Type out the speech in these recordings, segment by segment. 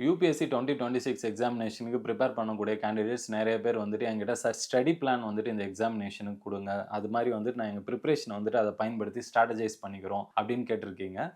UPSC 2026 எக்ஸாமினேஷனுக்கு prepare பண்ணக்கூடிய candidates நிறைய பேர் வந்துட்டு என்கிட்ட சார் ஸ்டடி பிளான் வந்துட்டு இந்த எக்ஸாமினேஷனுக்கு கொடுங்க. அது மாதிரி வந்துட்டு நான் எங்கள் ப்ரிப்பரேஷனை வந்துட்டு அதை பயன்படுத்தி ஸ்ட்ராட்டஜைஸ் பண்ணிக்கிறோம் அப்படின்னு கேட்டிருக்கீங்க.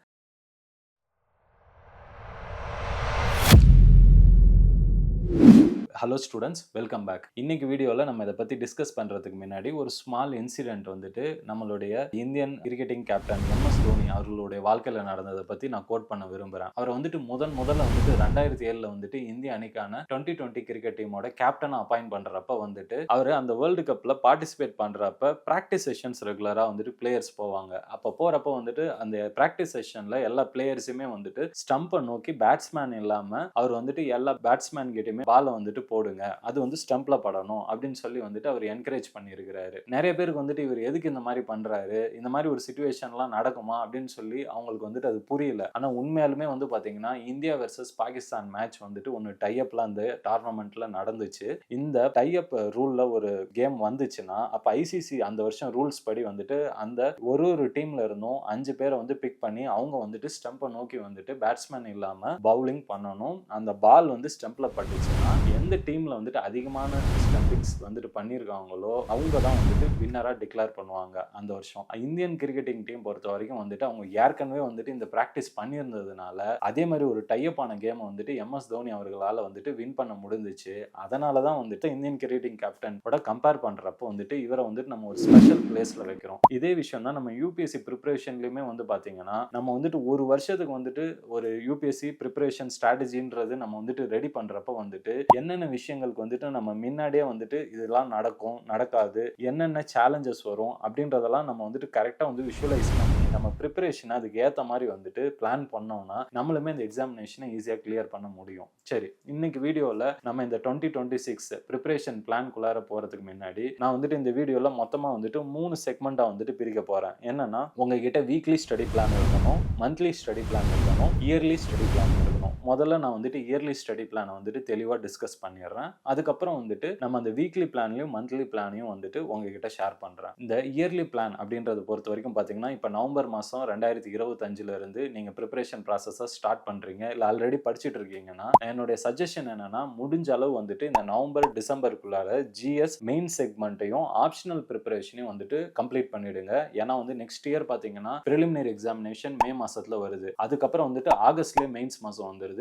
Hello students, welcome back. இன்னைக்கு வீடியோவில் நம்ம இதை பற்றி டிஸ்கஸ் பண்ணுறதுக்கு முன்னாடி ஒரு ஸ்மால் இன்சிடென்ட் வந்துட்டு நம்மளுடைய Indian cricketing captain MS Dhoni அவர்களுடைய வாழ்க்கையில் நடந்ததை பற்றி நான் கோட் பண்ண விரும்புகிறேன். அவர் வந்துட்டு முதல்ல வந்துட்டு 2007 வந்துட்டு இந்திய அணிக்கான 2020 கிரிக்கெட் டீமோட கேப்டனை அப்பாயிண்ட் பண்ணுறப்ப வந்துட்டு அவர் அந்த வேர்ல்டு கப்பில் பார்ட்டிசிபேட் பண்ணுறப்ப ப்ராக்டிஸ் செஷன்ஸ் ரெகுலராக வந்துட்டு பிளேயர்ஸ் போவாங்க. அப்போ போகிறப்ப வந்துட்டு அந்த ப்ராக்டிஸ் செஷனில் எல்லா பிளேயர்ஸுமே வந்துட்டு ஸ்டம்பை நோக்கி பேட்ஸ்மேன் இல்லாமல் அவர் வந்துட்டு எல்லா பேட்ஸ்மேன் கிட்டயுமே பாலை வந்துட்டு போடுங்க, அது வந்து ஸ்டம்ப்ல படணும் அப்படின்னு சொல்லி வந்துட்டு அவர் என்கரேஜ் பண்ணியிருக்கிறாரு. நிறைய பேருக்கு வந்துட்டு இவர் எதுக்கு இந்த மாதிரி பண்றாரு, இந்த மாதிரி ஒரு சிச்சுவேஷன்லாம் நடக்குமா அப்படின்னு சொல்லி அவங்களுக்கு வந்துட்டு அது புரியல. ஆனா உண்மையாலுமே வந்து பாத்தீங்கன்னா இந்தியா வெர்சஸ் பாகிஸ்தான் மேட்ச் வந்துட்டு ஒன்னு டைஅப்லாம் அந்த டோர்னமெண்ட்ல நடந்துச்சு. இந்த டைஅப் ரூல்ல ஒரு கேம் வந்துச்சுன்னா அப்ப ஐசிசி அந்த வருஷம் ரூல்ஸ் படி வந்துட்டு அந்த ஒரு டீம்ல இருந்தும் 5 பேரை வந்து பிக் பண்ணி அவங்க வந்துட்டு ஸ்டம்பை நோக்கி வந்துட்டு பேட்ஸ்மேன் இல்லாம பவுலிங் பண்ணணும். அந்த பால் வந்து ஸ்டம்ப்ல பட்டுச்சுன்னா எந்த டீம்ல வந்துட்டு அதிகமான ஸ்டம்பிங்ஸ் வந்துட்டு பண்ணியிருக்காங்களோ அவங்க தான் வந்துட்டு வின்னரா டிக்ளேர் பண்ணுவாங்க அந்த வருஷம். இந்தியன் கிரிக்கெட்டிங் டீம் பொறுத்த வரைக்கும் வந்துட்டு அவங்க ஏற்கனவே வந்துட்டு இந்த பிராக்டிஸ் பண்ணியிருந்ததுனால அதே மாதிரி ஒரு டைப் ஆன கேமை வந்துட்டு எம்எஸ் தோனி அவர்களால் வந்துட்டு வின் பண்ண முடிஞ்சிச்சு. அதனால தான் வந்துட்டு இந்தியன் கிரிக்கெட்டிங் கேப்டனோட கம்பேர் பண்றப்போ வந்துட்டு இவரை வந்துட்டு நம்ம ஒரு ஸ்பெஷல் பிளேஸ்ல வைக்கிறோம். இதே விஷயம் தான் நம்ம யூபிஎஸ்சி ப்ரிப்பரேஷன்லயுமே வந்து பாத்தீங்கன்னா நம்ம வந்துட்டு ஒரு வருஷத்துக்கு வந்துட்டு ஒரு யூபிஎஸ்சி ப்ரிப்பரேஷன் ஸ்ட்ராட்டஜின்றது நம்ம வந்துட்டு ரெடி பண்றப்ப வந்துட்டு என்னென்ன விஷயங்களுக்கு வந்துட்டு நம்ம முன்னாடியே வந்துட்டு இதெல்லாம் நடக்கும் நடக்காது, என்னென்ன சேலஞ்சஸ் வரும் அப்படின்றதெல்லாம் நம்ம வந்துட்டு கரெக்டா வந்து விஷுவலைஸ் பண்ணி நம்ம ப்ரிப்பரேஷனை அதுக்கு ஏற்ற மாதிரி வந்துட்டு பிளான் பண்ணோம்னா நம்மளுமே இந்த எக்ஸாமினேஷனை ஈஸியாக கிளியர் பண்ண முடியும். சரி, இன்னைக்கு வீடியோவில் நம்ம இந்த 2026 ப்ரிப்பரேஷன் பிளான்குள்ளார போகிறதுக்கு முன்னாடி நான் வந்துட்டு இந்த வீடியோவில் மொத்தமாக வந்துட்டு 3 செக்மெண்ட்டாக வந்துட்டு பிரிக்க போகிறேன். என்னன்னா உங்ககிட்ட வீக்லி ஸ்டடி பிளான் இருக்கணும், மந்த்லி ஸ்டடி பிளான் இருக்கணும், இயர்லி ஸ்டடி பிளான் இருக்கணும். முதல்ல நான் வந்துட்டு இயர்லி ஸ்டடி பிளானை வந்துட்டு தெளிவாக டிஸ்கஸ் பண்ணிடுறேன். அதுக்கப்புறம் வந்துட்டு நம்ம அந்த வீக்லி பிளான்லையும் மந்த்லி பிளானையும் வந்துட்டு உங்ககிட்ட ஷேர் பண்ணுறேன். இந்த இயர்லி பிளான் அப்படின்றத பொறுத்த வரைக்கும் பார்த்தீங்கன்னா இப்போ நவம்பர் மாதம் 2025 இருந்து நீங்கள் ப்ரிப்பரேஷன் ப்ராசஸை ஸ்டார்ட் பண்ணுறீங்க இல்லை ஆல்ரெடி படிச்சுட்டு இருக்கீங்கன்னா என்னுடைய சஜஷன் என்னன்னா முடிஞ்ச அளவு வந்துட்டு இந்த நவம்பர் டிசம்பருக்குள்ளார ஜிஎஸ் மெயின் செக்மெண்ட்டையும் ஆப்ஷனல் ப்ரிப்பரேஷனையும் வந்துட்டு கம்ப்ளீட் பண்ணிடுங்க. ஏன்னா வந்து நெக்ஸ்ட் இயர் பார்த்தீங்கன்னா ப்ரிலிமினரி எக்ஸாமினேஷன் மே மாசத்துல வருது. அதுக்கப்புறம் வந்துட்டு ஆகஸ்ட்லேயே மெயின்ஸ் மாதம் வந்துடுது.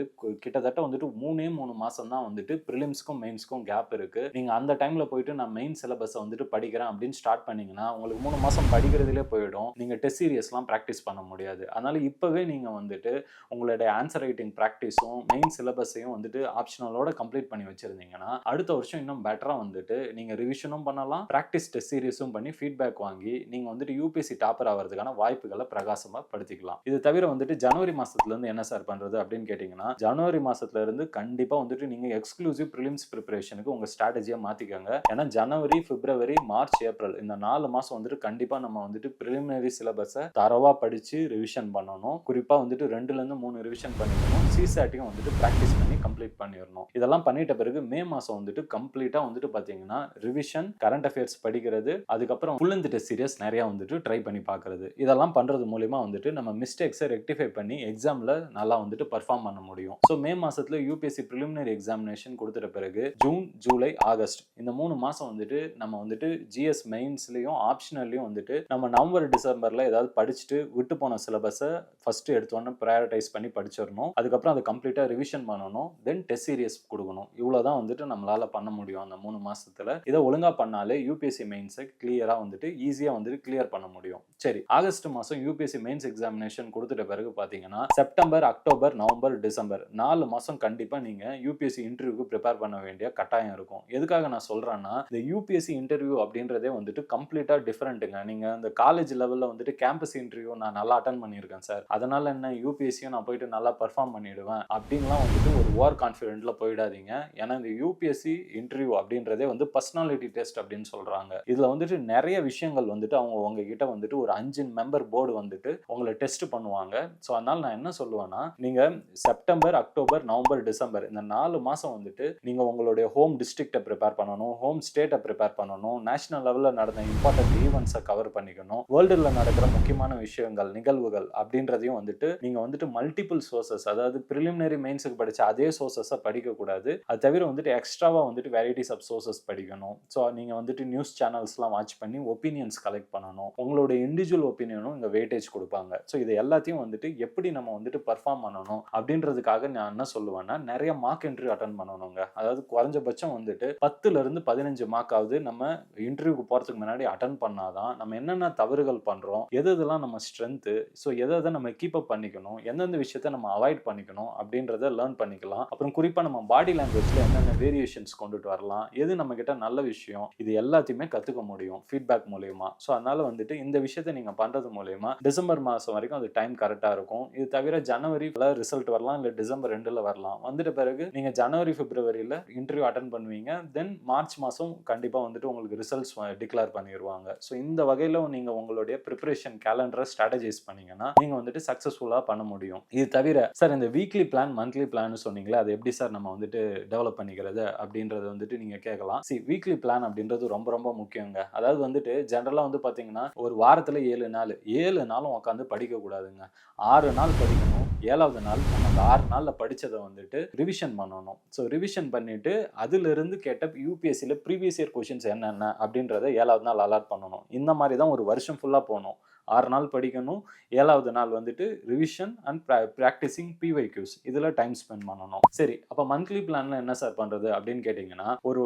கிட்டத்தட்ட வந்துட்டு 3 மாசம் தான் வந்துட்டு ப்ரிலிம்ஸ்க்கும் மெயின்ஸ்க்கும் கேப் இருக்கு. நீங்க அந்த டைம்ல போயிட்டு நான் மெயின் சிலபஸை வந்துட்டு படிக்கிறேன் அப்படின்னு ஸ்டார்ட் பண்ணீங்கன்னா உங்களுக்கு 3 மாசம் படிக்கிறதுலே போயிடும். நீங்க டெஸ்ட் சீரியஸ்லாம் ப்ராக்டிஸ் பண்ண முடியாது. அதனால இப்பவே நீங்க வந்துட்டு உங்களுடைய ஆன்சர் ரைட்டிங் ப்ராக்டிஸும் மெயின் சிலபஸையும் வந்துட்டு ஆப்ஷனலோட கம்ப்ளீட் பண்ணி வச்சிருந்தீங்கன்னா அடுத்த வருஷம் இன்னும் பெட்டரா வந்துட்டு நீங்க ரிவிஷனும் பண்ணலாம், ப்ராக்டிஸ் டெஸ்ட் சீரியஸும் பண்ணி ஃபீட்பேக் வாங்கி நீங்க வந்துட்டு யூபிஎஸ்சி டாப்பர் ஆகிறதுக்கான வாய்ப்புகளை பிரகாசமா படுத்திக்கலாம். இது தவிர வந்துட்டு ஜனவரி மாசத்துல இருந்து என்ன சார் பண்றது அப்படின்னு கேட்டீங்கன்னா ஜனவரி மாசத்துல இருந்து கண்டிப்பா வந்துட்டு நீங்க எக்ஸ்க்ளூசிவ் ப்ரிலிம்ஸ் ப்ரிப்பரேஷனுக்கு உங்க ஸ்ட்ராட்டஜியை மாத்திக்கங்க. ஏன்னா ஜனவரி, பிப்ரவரி, மார்ச், ஏப்ரல் இந்த 4 மாசம் வந்துட்டு கண்டிப்பா நம்ம வந்துட்டு ப்ரிலிமினரி சிலபஸை தரவா படிச்சு ரிவிஷன் பண்ணணும். குறிப்பா வந்துட்டு 2ல இருந்து 3 ரிவிஷன் பண்ணிக்கணும். சிசாட்டையும் வந்துட்டு பிராக்டிஸ் பண்ணி கம்ப்ளீட் பண்ணிடணும். இதெல்லாம் பண்ணிட்ட பிறகு மே மாசம் வந்துட்டு கம்ப்ளீட்டா வந்துட்டு பாத்தீங்கன்னா ரிவிஷன், கரண்ட் அஃபேர்ஸ் படிக்கிறது, அதுக்கப்புறம் ஃபுல் லென்த் டெஸ்ட் சீரியஸ் நிறைய வந்துட்டு ட்ரை பண்ணி பார்க்கிறது. இதெல்லாம் பண்றது மூலமா வந்துட்டு நம்ம மிஸ்டேக்ஸை ரெக்டிஃபை பண்ணி எக்ஸாம்ல நல்லா வந்துட்டு பர்ஃபார்ம் பண்ண முடியும். ஸோ மே மாசத்துல யூபிஎஸ்சி ப்ரிலிமினரி எக்ஸாமினேஷன் கொடுத்துட்ட பிறகு ஜூன், ஜூலை, ஆகஸ்ட் இந்த 3 மாசம் வந்துட்டு நம்ம வந்துட்டு ஜிஎஸ் மெயின்ஸ்லயும் ஆப்ஷனல்லையும் வந்துட்டு நம்ம நவம்பர், டிசம்பர்ல ஏதாவது படிச்சுட்டு விட்டு போன சிலபஸை ஃபர்ஸ்ட் எடுத்தோன்னு ப்ரையாரிட்டைஸ் பண்ணி படிச்சிடணும். அதுக்கப்புறம் அதை கம்ப்ளீட்டா ரிவிஷன் பண்ணணும். தென் டெஸ்ட் சீரியஸ் கொடுக்கணும். இவ்வளவுதான் வந்துட்டு நம்மளால பண்ண முடியும் அந்த 3 மாசத்துல. இதை ஒழுங்கா பண்ணாலே யூபிஎஸ்சி மெயின்ஸை கிளியரா வந்துட்டு ஈஸியா வந்துட்டு கிளியர் பண்ண முடியும். சரி, ஆகஸ்ட் மாசம் யூபிஎஸ்சி மெயின்ஸ் எக்ஸாமினேஷன் கொடுத்துட்ட பிறகு பாத்தீங்கன்னா செப்டம்பர், அக்டோபர், நவம்பர், டிசம்பர் 4 மாசம் கண்டிப்பா நீங்க யூபிஎஸ்சி இன்டர்வியூக்கு ப்ரிப்பேர் பண்ண வேண்டிய கட்டாயம் இருக்கும். எதுக்காக நான் சொல்றேன்னா இந்த யூபிஎஸ்சி இன்டர்வியூ அப்படின்றதே வந்துட்டு கம்ப்ளீட்டா டிஃபரெண்ட்டுங்க. நீங்க அந்த காலேஜ் லெவல்ல வந்துட்டு கேம்பஸ் இன்டர்வியூ நான் நல்லா அட்டன் பண்ணியிருக்கேன் சார், அதனால என்ன யூபிஎஸ்சியும் நான் போயிட்டு நல்லா பர்ஃபார்ம் பண்ணிடுவேன் அப்படின்லாம் வந்துட்டு ஒரு ஓவர் கான்ஃபிடென்ட்ல போயிடாதீங்க. ஏன்னா இந்த யூபிஎஸ்சி இன்டர்வியூ அப்படின்றதே வந்து பர்சனாலிட்டி டெஸ்ட் அப்படின்னு சொல்றாங்க. இதுல வந்துட்டு நிறைய விஷயங்கள் வந்துட்டு அவங்க உங்ககிட்ட வந்துட்டு ஒரு 5 மெம்பர் போர்டு வந்துட்டு உங்களை டெஸ்ட் பண்ணுவாங்க. ஸோ அதனால நான் என்ன சொல்லுவேன்னா நீங்க செப்டம்பர், அக்டோபர், நவம்பர், டிசம்பர் இந்த 4 மாசம் வந்துட்டு நீங்க உங்களுடைய ஹோம் டிஸ்ட்ரிக்ட்டை ப்ரிப்பேர் பண்ணணும், ஹோம் ஸ்டேட்டை ப்ரிப்பேர் பண்ணணும், நேஷனல் லெவல்ல நடந்த இம்பார்ட்டன்ட் ஈவெண்ட்ஸை கவர் பண்ணிக்கணும், வேர்ல்டுல நடக்கிற முக்கியமான முக்கியமான விஷயங்கள், நிகழ்வுகள் அப்படின்றதையும் வந்துட்டு நீங்க வந்துட்டு மல்டிபிள் சோர்சஸ், அதாவது பிரிலிமினரி மெயின்ஸுக்கு படிச்ச அதே சோர்சஸ படிக்கக்கூடாது. அது தவிர வந்துட்டு எக்ஸ்ட்ராவா வந்துட்டு வெரைட்டிஸ் ஆஃப் சோர்சஸ் படிக்கணும். ஸோ நீங்க வந்துட்டு நியூஸ் சேனல்ஸ்லாம் வாட்ச் பண்ணி ஒப்பீனியன்ஸ் கலெக்ட் பண்ணணும். உங்களோட இண்டிவிஜுவல் ஒப்பீனியனும் இங்க வெயிட்டேஜ் குடுப்பாங்க. ஸோ இது எல்லாத்தையும் வந்துட்டு எப்படி நம்ம வந்துட்டு பெர்ஃபார்ம் பண்ணணும் அப்படின்றதுக்காக நான் என்ன சொல்லுவேன்னா, நெறைய மார்க் இன்டர்வியூ அட்டெண்ட் பண்ணணுங்க. அதாவது குறைஞ்சபட்சம் வந்துட்டு 10லிருந்து 15 மார்க்காவது நம்ம இன்டர்வியூக்கு போறதுக்கு முன்னாடி அட்டெண்ட் பண்ணாதான், நம்ம என்னென்ன தவறுகள் பண்றோம், எதெல்லாம் நம்ம ஸ்ட்ரென்த், ஸோ எத நம்ம கீப் அப் பண்ணிக்கணும், எந்தெந்த விஷயத்த நம்ம அவாய்ட் பண்ணிக்கணும் அப்படின்றத லேர்ன் பண்ணிக்கலாம். அப்புறம் குறிப்பா நம்ம பாடி லாங்குவேஜ்ல என்னென்ன வேரியேஷன்ஸ் கொண்டுட்டு வரலாம், எது நம்ம கிட்ட நல்ல விஷயம், இது எல்லாத்தையுமே கத்துக்க முடியும் ஃபீட்பேக் மூலியமா. ஸோ அதனால வந்துட்டு இந்த விஷயத்த நீங்க பண்றது மூலியமா டிசம்பர் மாசம் வரைக்கும் அது டைம் கரெக்டா இருக்கும். இது தவிர ஜனவரில ரிசல்ட் வரலாம், இல்ல டிசம்பர் 2ல வரலாம். வந்துட்ட பிறகு நீங்க ஜனவரி, பிப்ரவரியில இன்டர்வியூ அட்டெண்ட் பண்ணுவீங்க. தென் மார்ச் மாசம் கண்டிப்பா வந்துட்டு உங்களுக்கு ரிசல்ட்ஸ் டிக்ளேர் பண்ணிருவாங்க. ஸோ இந்த வகையில நீங்க உங்களுடைய பிரிப்பரேஷன் கேலண்டரை ஸ்ட்ராட்டஜைஸ் பண்ணீங்கன்னா நீங்க வந்துட்டு சக்சஸ்ஃபுல்லா பண்ண முடியும். இது தவிர சார் இந்த வீக்லி பிளான், மந்த்லி பிளான் சொன்னீங்களே, அது எப்படி சார் நம்ம வந்துட்டு டெவலப் பண்ணிக்கிறது அப்படின்றத வந்துட்டு நீங்க கேட்கலாம். வீக்லி பிளான் அப்படின்றது ரொம்ப ரொம்ப முக்கியங்க. அதாவது வந்துட்டு ஜெனரலா வந்து பாத்தீங்கன்னா ஒரு வாரத்துல 7 நாள், 7 நாளும் உட்காந்து படிக்க கூடாதுங்க. 6 நாள் படிக்கணும். 7வது நாள் நம்ம அந்த 6 நாள்ல படிச்சத வந்துட்டு ரிவிஷன் பண்ணணும். ஸோ ரிவிஷன் பண்ணிட்டு அதிலிருந்து கேட்ட யூபிஎஸ்சில ப்ரீவியஸ் இயர் கொஸ்டின்ஸ் என்னென்ன அப்படின்றத 7வது நாள் அலாட் பண்ணணும். இந்த மாதிரி தான் ஒரு வருஷம் ஃபுல்லா போணும். 6 நாள் படிக்கணும். 7வது நாள் வந்துட்டு ரிவிஷன் அண்ட் பிராக்டிசிங் பிஒய்க்யூஸ் இதுல டைம் ஸ்பெண்ட் பண்ணணும். சரி, அப்ப மந்த்லி பிளான்ல என்ன சார் பண்றது அப்படின்னு கேட்டீங்கன்னா, ஒரு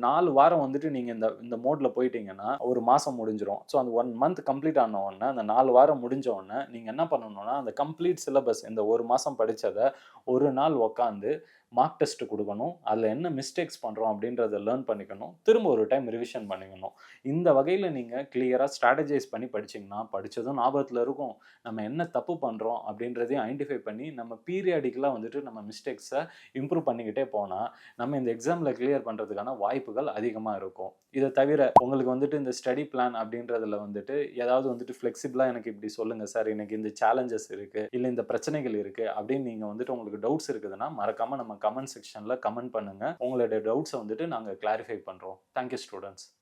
4 வாரம் வந்துட்டு நீங்க இந்த இந்த மோட்ல போயிட்டீங்கன்னா ஒரு மாசம் முடிஞ்சிரும். ஸோ அந்த 1 மந்த் கம்ப்ளீட் ஆன உடனே, அந்த 4 வாரம் முடிஞ்ச உடனே நீங்க என்ன பண்ணணும்னா, அந்த கம்ப்ளீட் சிலபஸ் இந்த ஒரு மாசம் படிச்சத ஒரு நாள் உட்காந்து மார்க் டெஸ்ட் குடுக்கணும். அதுல என்ன மிஸ்டேக்ஸ் பண்றோம் அப்படின்றத லேர்ன் பண்ணிக்கணும். திரும்ப ஒரு டைம் ரிவிஷன் பண்ணிக்கணும். இந்த வகையில நீங்க கிளியரா ஸ்ட்ராட்டஜைஸ் பண்ணி படிச்சீங்கன்னா, படிச்சதும் ஞாபகத்துல இருக்கும். நம்ம என்ன தப்பு பண்றோம் அப்படின்றதையும் ஐடென்டிஃபை பண்ணி, நம்ம பீரியாடிக்கலா வந்துட்டு நம்ம மிஸ்டேக்ஸ இம்ப்ரூவ் பண்ணிக்கிட்டே போனா, நம்ம இந்த எக்ஸாம்ல கிளியர் பண்றதுக்கான வாய்ப்புகள் அதிகமா இருக்கும். இத தவிர உங்களுக்கு வந்துட்டு இந்த ஸ்டடி பிளான் அப்படின்றதுல வந்துட்டு ஏதாவது வந்துட்டு ஃப்ளெக்சிபிளா எனக்கு இப்படி சொல்லுங்க சார். எனக்கு இந்த சேலஞ்சஸ் இருக்கு. இல்ல இந்த பிரச்சனைகள் இருக்கு அப்படின்னு நீங்க வந்துட்டு உங்களுக்கு டவுட்ஸ் இருக்குதுன்னா, மறக்காம நம்ம கமெண்ட் செக்ஷன்ல கமெண்ட் பண்ணுங்க. உங்களுடைய டவுட்ஸ வந்துட்டு நாங்க கிளாரிஃபை பண்றோம். Thank you students.